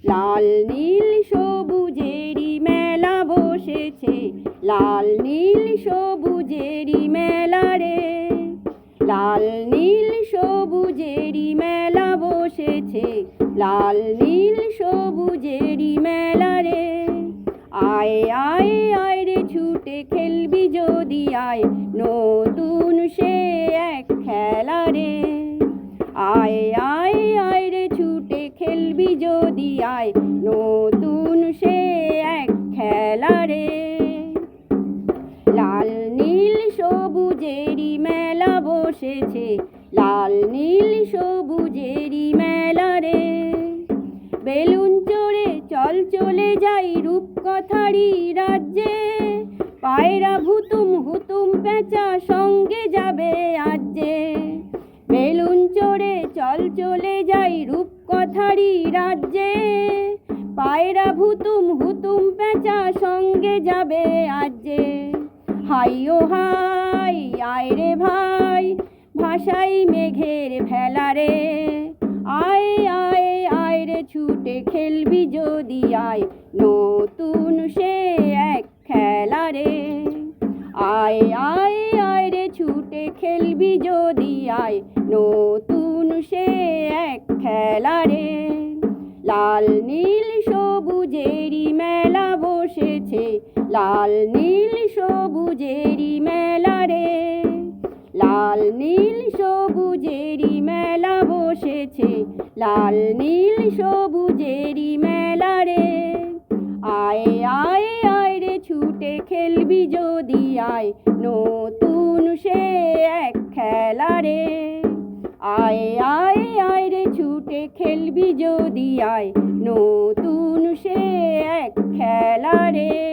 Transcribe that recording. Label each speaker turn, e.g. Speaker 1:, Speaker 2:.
Speaker 1: লাল নীল সবুজেরই মেলা বসেছে, লাল নীল সবুজেরই মেলা রে। লাল নীল সবুজেরই মেলা বসেছে, লাল নীল সবুজেরই মেলা রে। আয় আয় আয় রে ছুটে খেলবি যদি আয়, নতুন সে এক খেলা রে। আয় আয় আয় রে ছুটে খেলবি যদি আয়, নতুন সে এক খেলা রে। লাল নীল সবুজেরই মেলা বসেছে, লাল নীল সবুজেরই মেলা রে। বেলুন চড়ে চল চলে যাই রূপকথারই রাজ্যে, পায়রা ভুতুম হুতুম পেঁচা সঙ্গে যাবে আজ যে। বেলুন চড়ে চল চলে যাই রূপকথারই রাজ্যে, পায়রা ভুতুম হুতুম পেঁচা সঙ্গে যাবে আজ যে। হাই ও হাই আয় রে ভাই, ভাষাই মেঘের ভেলা রে। আয় আয় আয় রে ছুটে খেলবি যদি আয়, নতুন সে এক খেলা রে। আয় আয় আয় রে ছুটে খেলবি যদি আয়, নতুন সে এক খেলা রে। লাল নীল সবুজেরই মেলা বসেছে, লাল নীল সবুজেরই মেলা রে। লাল নীল সবুজেরই মেলা বসেছে, লাল নীল সবুজেরই মেলা রে। আয় আয় আয় রে ছুটে খেলবি যদি আয়, নতুন সে এক খেলা রে। আয় আয় আয় রে ছুটে খেলবি যদি আয়, নতুন সে এক খেলা রে।